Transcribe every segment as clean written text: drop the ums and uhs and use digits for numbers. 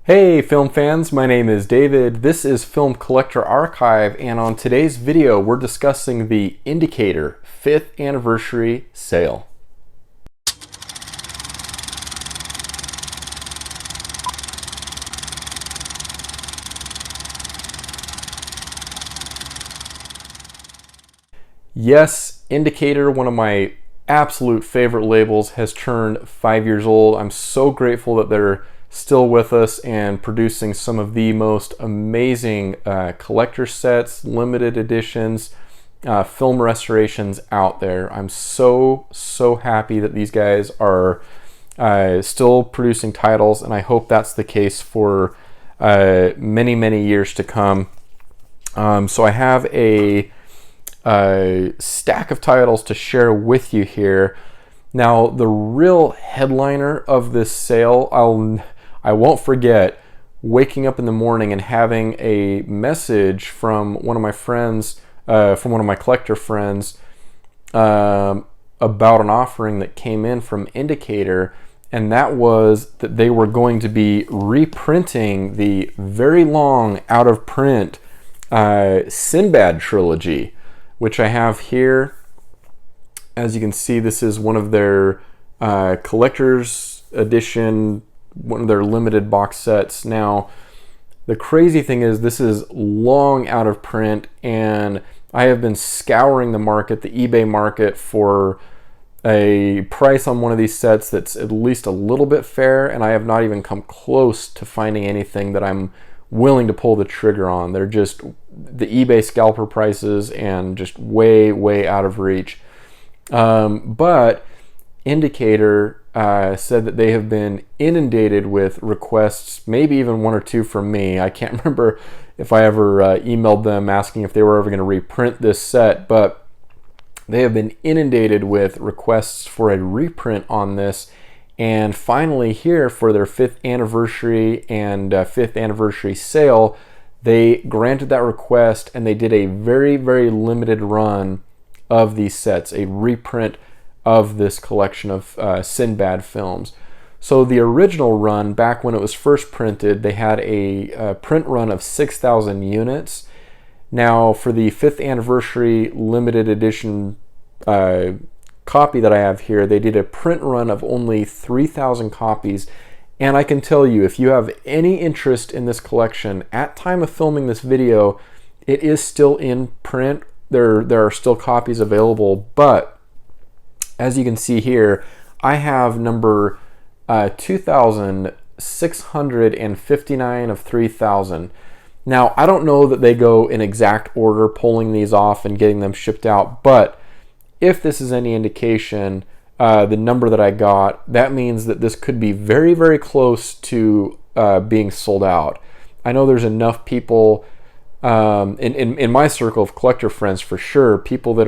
Hey film fans, my name is David. This is Film Collector Archive, and on today's video we're discussing the Indicator 5th Anniversary Sale. Yes, Indicator, one of my absolute favorite labels, has turned 5 years old. I'm so grateful that they're still with us and producing some of the most amazing collector sets, limited editions, film restorations out there. I'm so happy that these guys are still producing titles, and I hope that's the case for many years to come. So I have a stack of titles to share with you here. Now, the real headliner of this sale, I won't forget waking up in the morning and having a message from one of my friends, from one of my collector friends, about an offering that came in from Indicator, and that was that they were going to be reprinting the very long, out of print Sinbad Trilogy, which I have here. As you can see, this is one of their collector's edition, one of their limited box sets. Now, the crazy thing is this is long out of print, and I have been scouring the market, the eBay market, for a price on one of these sets that's at least a little bit fair, and I have not even come close to finding anything that I'm willing to pull the trigger on. They're just the eBay scalper prices and just way out of reach. But Indicator said that they have been inundated with requests, maybe even one or two from me. I can't remember if I ever emailed them asking if they were ever going to reprint this set, but they have been inundated with requests for a reprint on this. And finally, here for their 5th anniversary and 5th anniversary sale, they granted that request, and they did a very limited run of these sets, a reprint of this collection of Sinbad films. So the original run, back when it was first printed, they had a print run of 6,000 units. Now, for the 5th anniversary limited edition copy that I have here, they did a print run of only 3,000 copies. And I can tell you, if you have any interest in this collection, at time of filming this video, it is still in print. There are still copies available, but as you can see here, I have number 2,659 of 3,000. Now, I don't know that they go in exact order, pulling these off and getting them shipped out, but if this is any indication, the number that I got, that means that this could be very close to being sold out. I know there's enough people in my circle of collector friends, for sure, people that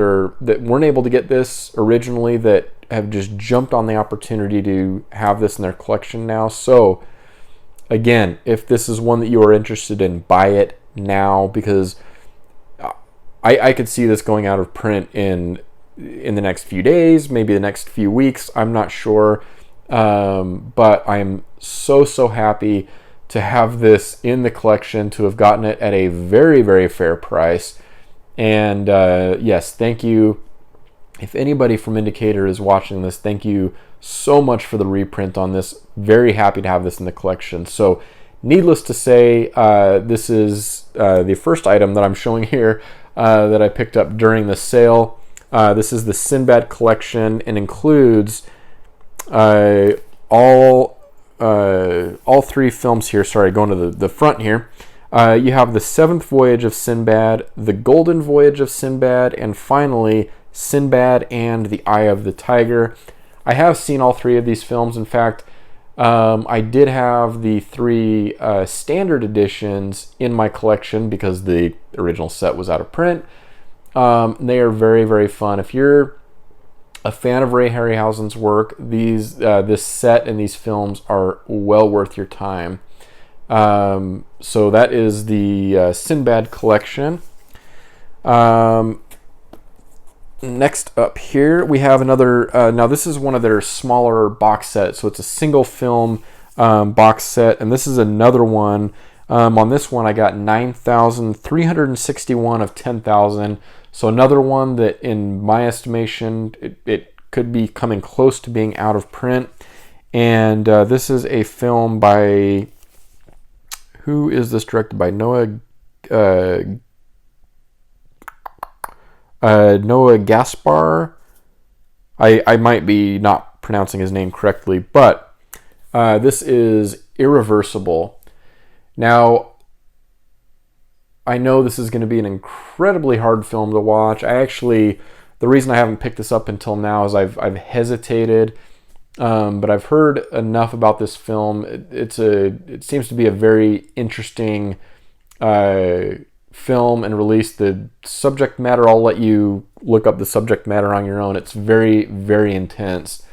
weren't able to get this originally, that have just jumped on the opportunity to have this in their collection now. So again, if this is one that you are interested in, buy it now, because I could see this going out of print in the next few days, maybe the next few weeks, I'm not sure, but I'm so happy to have this in the collection, to have gotten it at a very fair price. And yes, thank you. If anybody from Indicator is watching this, thank you so much for the reprint on this. Very happy to have this in the collection. So needless to say, this is the first item that I'm showing here that I picked up during the sale. This is the Sinbad Collection, and includes all three films here. Sorry, going to the front here. You have the 7th Voyage of Sinbad, the Golden Voyage of Sinbad, and finally Sinbad and the Eye of the Tiger. I have seen all three of these films. In fact, I did have the 3 standard editions in my collection because the original set was out of print. They are very fun. If you're a fan of Ray Harryhausen's work, this set and these films are well worth your time. So that is the Sinbad Collection. Next up here, we have another, now this is one of their smaller box sets, so it's a single film box set, and this is another one. On this one, I got 9,361 of 10,000. So another one that, in my estimation, it could be coming close to being out of print. And this is a film by, who is this directed by? Noah Gaspar. I might be not pronouncing his name correctly, but this is Irreversible. Now, I know this is going to be an incredibly hard film to watch. The reason I haven't picked this up until now is I've hesitated, but I've heard enough about this film. It seems to be a very interesting film and release. The subject matter, I'll let you look up the subject matter on your own. It's very, very intense.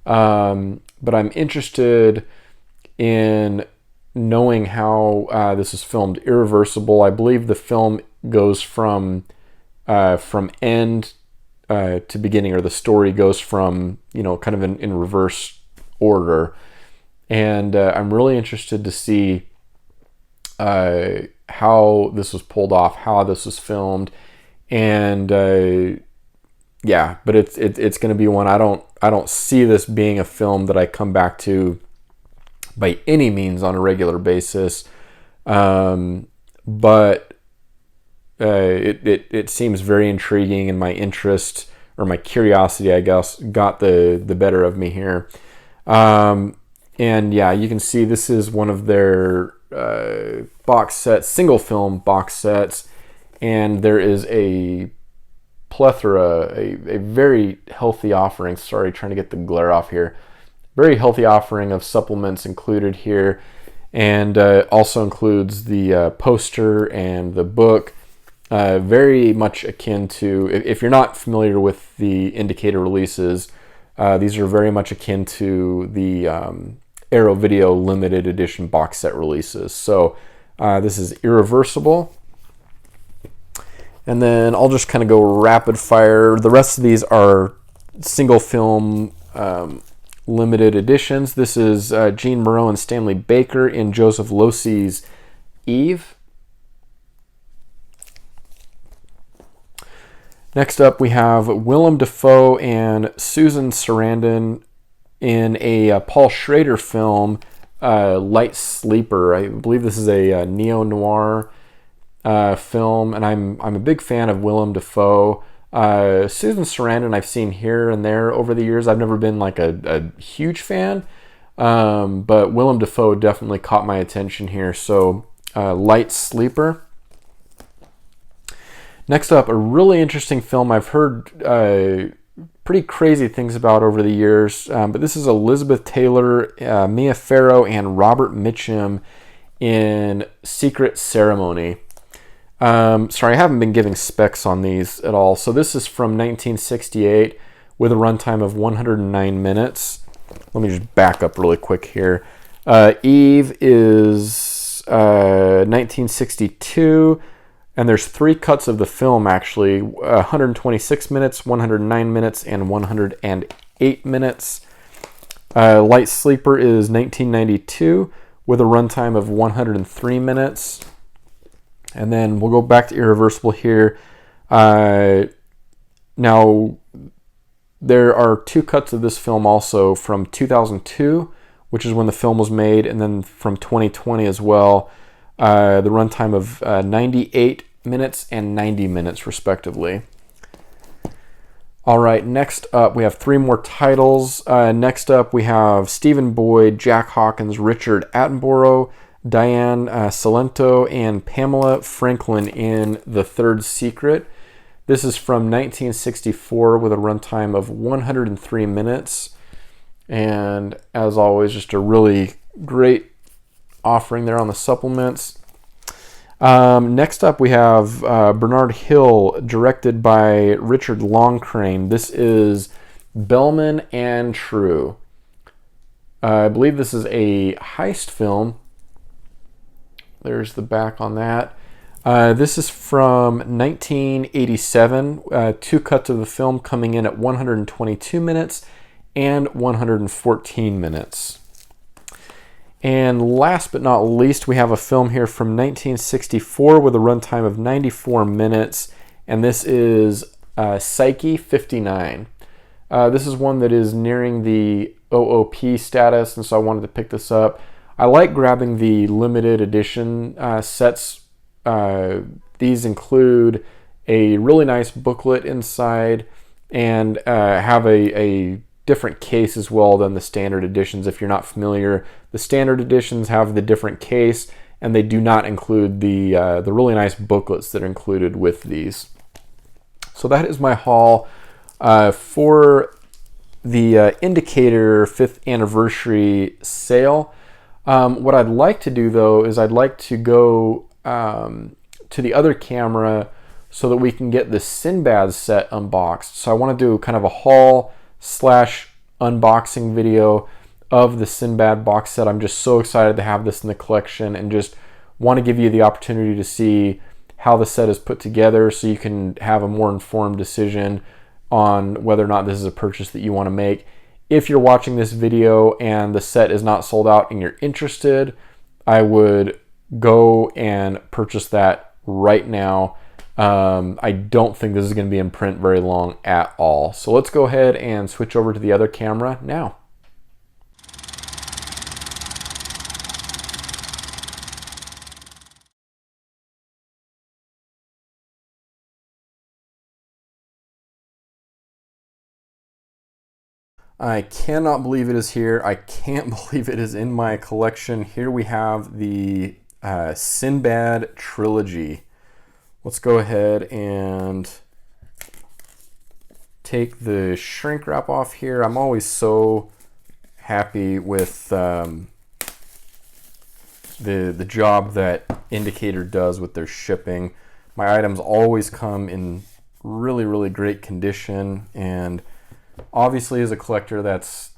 But I'm interested in knowing how this is filmed. Irreversible, I believe the film goes from end to beginning, or the story goes from, kind of in reverse order. And I'm really interested to see how this was pulled off, how this was filmed, and but it's going to be one I don't see this being a film that I come back to by any means on a regular basis, but it seems very intriguing, and my interest, or my curiosity, I guess, got the better of me here. And yeah, you can see this is one of their box sets, single film box sets, and there is a plethora, a very healthy offering. Sorry, trying to get the glare off here. Very healthy offering of supplements included here, and also includes the poster and the book. Very much akin to, if you're not familiar with the indicator releases, these are very much akin to the Arrow Video limited edition box set releases. So this is Irreversible. And then I'll just kind of go rapid fire. The rest of these are single film limited editions. This is Gene Moreau and Stanley Baker in Joseph Losey's Eve. Next up, we have Willem Dafoe and Susan Sarandon in a Paul Schrader film, Light Sleeper. I believe this is a neo-noir film, and I'm a big fan of Willem Dafoe. Susan Sarandon I've seen here and there over the years. I've never been like a huge fan, but Willem Dafoe definitely caught my attention here. So Light Sleeper. Next up, a really interesting film I've heard pretty crazy things about over the years, but this is Elizabeth Taylor, Mia Farrow, and Robert Mitchum in Secret Ceremony. Sorry, I haven't been giving specs on these at all. So this is from 1968 with a runtime of 109 minutes. Let me just back up really quick here. Eve is 1962, and there's 3 cuts of the film actually, 126 minutes, 109 minutes, and 108 minutes. Light Sleeper is 1992 with a runtime of 103 minutes. And then we'll go back to Irreversible here. Now, there are 2 cuts of this film also from 2002, which is when the film was made, and then from 2020 as well. The runtime of 98 minutes and 90 minutes, respectively. All right, next up, we have 3 more titles. Next up, we have Stephen Boyd, Jack Hawkins, Richard Attenborough, Diane Salento, and Pamela Franklin in The Third Secret. This is from 1964 with a runtime of 103 minutes. And as always, just a really great offering there on the supplements. Next up, we have Bernard Hill, directed by Richard Longcrane. This is Bellman and True. I believe this is a heist film. There's the back on that. This is from 1987. 2 cuts of the film coming in at 122 minutes and 114 minutes. And last but not least, we have a film here from 1964 with a runtime of 94 minutes, and this is Psyche 59. This is one that is nearing the OOP status, and so I wanted to pick this up. I like grabbing the limited edition sets. These include a really nice booklet inside and have a different case as well than the standard editions. If you're not familiar, the standard editions have the different case, and they do not include the really nice booklets that are included with these. So that is my haul for the Indicator 5th anniversary sale. What I'd like to do though is I'd like to go to the other camera so that we can get the Sinbad set unboxed. So I want to do kind of a haul / unboxing video of the Sinbad box set. I'm just so excited to have this in the collection and just want to give you the opportunity to see how the set is put together so you can have a more informed decision on whether or not this is a purchase that you want to make. If you're watching this video and the set is not sold out and you're interested, I would go and purchase that right now. I don't think this is going to be in print very long at all. So let's go ahead and switch over to the other camera now. I cannot believe it is here. I can't believe it is in my collection. Here we have the Sinbad Trilogy. Let's go ahead and take the shrink wrap off here. I'm always so happy with the job that Indicator does with their shipping. My items always come in really, really great condition, and obviously as a collector, that's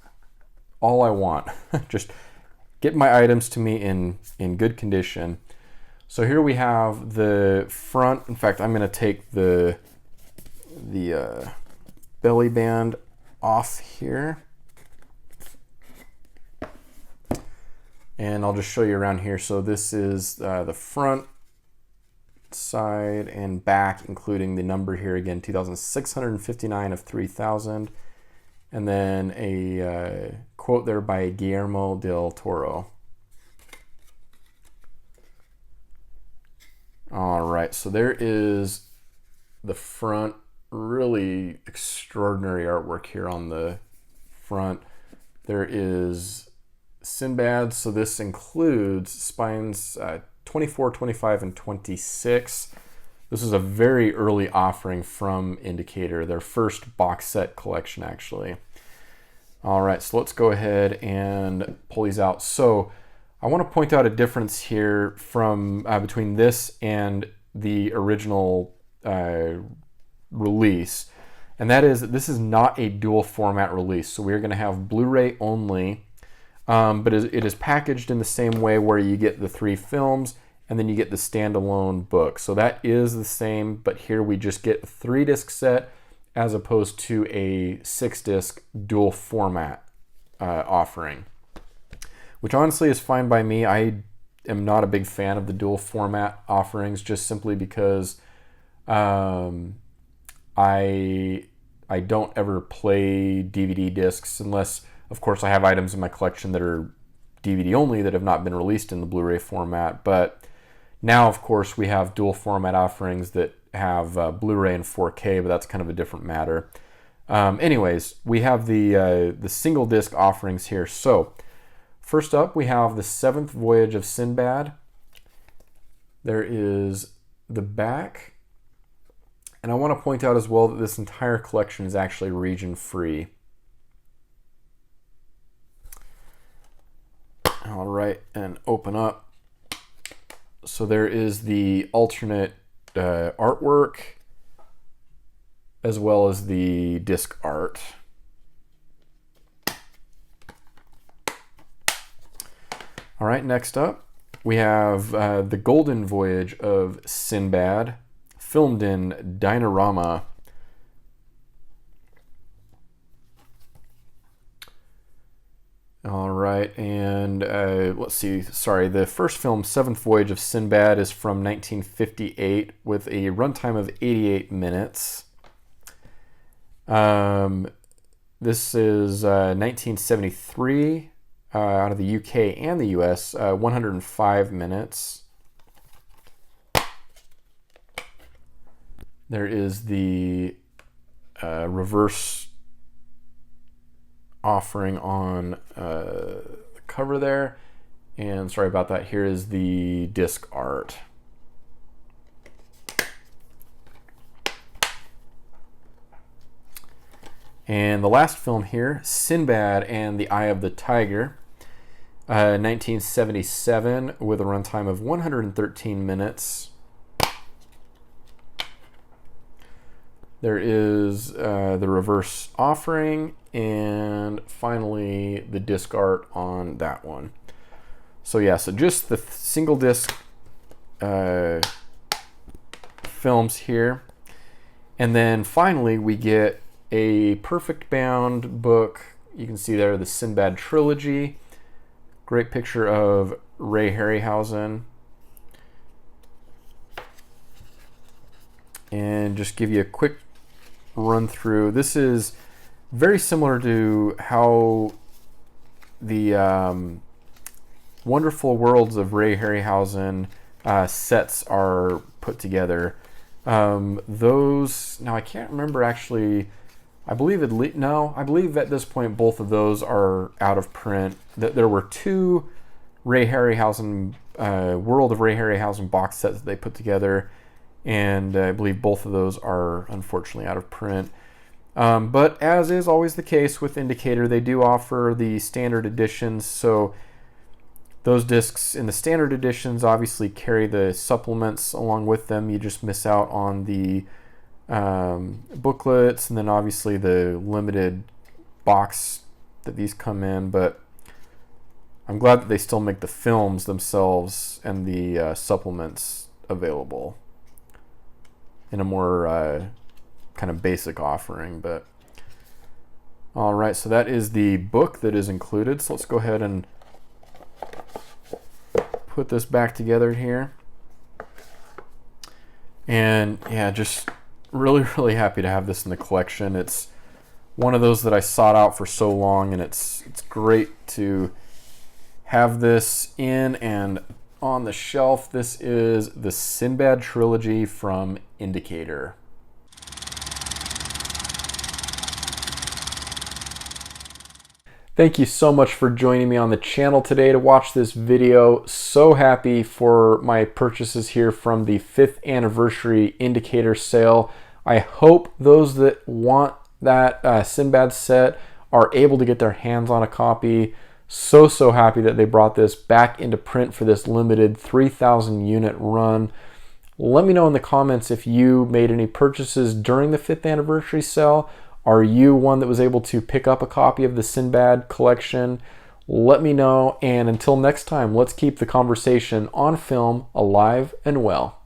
all I want. Just get my items to me in good condition. So here we have the front. In fact, I'm going to take the belly band off here. And I'll just show you around here. So this is the front, side, and back, including the number here again, 2,659 of 3,000. And then a quote there by Guillermo del Toro. All right, so there is the front. Really extraordinary artwork here on the front. There is Sinbad, so this includes spines 24, 25, and 26. This is a very early offering from Indicator, their first box set collection actually. All right, so let's go ahead and pull these out. So I want to point out a difference here from between this and the original release, and that is that this is not a dual format release. So we're going to have Blu-ray only, but it is packaged in the same way where you get the 3 films and then you get the standalone book. So that is the same, but here we just get a 3-disc set as opposed to a 6-disc dual format offering, which honestly is fine by me. I am not a big fan of the dual format offerings just simply because I don't ever play DVD discs unless, of course, I have items in my collection that are DVD only that have not been released in the Blu-ray format. But now, of course, we have dual format offerings that have Blu-ray and 4K, but that's kind of a different matter. Anyways, we have the single disc offerings here. So first up, we have the 7th Voyage of Sinbad. There is the back. And I want to point out as well that this entire collection is actually region free. All right, and open up. So there is the alternate artwork as well as the disc art. All right, next up we have the Golden Voyage of Sinbad, filmed in Dinorama. All right, and let's see. Sorry, the first film, Seventh Voyage of Sinbad, is from 1958 with a runtime of 88 minutes. This is 1973 out of the UK and the US, 105 minutes. There is the reverse offering on the cover there, and sorry about that. Here is the disc art. And the last film here, Sinbad and the Eye of the Tiger, 1977 with a runtime of 113 minutes. There is the reverse offering, and finally the disc art on that one. So yeah, so just the single disc films here. And then finally we get a perfect bound book. You can see there the Sinbad Trilogy. Great picture of Ray Harryhausen. And just give you a quick run through. This is very similar to how the Wonderful Worlds of Ray Harryhausen sets are put together. Those, now I can't remember actually, I believe at this point both of those are out of print. There were two Ray Harryhausen, World of Ray Harryhausen box sets that they put together, and I believe both of those are unfortunately out of print. But as is always the case with Indicator, they do offer the standard editions, so those discs in the standard editions obviously carry the supplements along with them. You just miss out on the booklets, and then obviously the limited box that these come in, but I'm glad that they still make the films themselves and the supplements available in a more kind of basic offering. But all right, so that is the book that is included. So let's go ahead and put this back together here. And yeah, just really happy to have this in the collection. It's one of those that I sought out for so long, and it's great to have this in and on the shelf. This is the Sinbad Trilogy from Indicator. Thank you so much for joining me on the channel today to watch this video. So happy for my purchases here from the 5th anniversary Indicator sale. I hope those that want that Sinbad set are able to get their hands on a copy. So happy that they brought this back into print for this limited 3,000 unit run. Let me know in the comments if you made any purchases during the 5th anniversary sale. Are you one that was able to pick up a copy of the Sinbad collection? Let me know, and until next time, let's keep the conversation on film alive and well.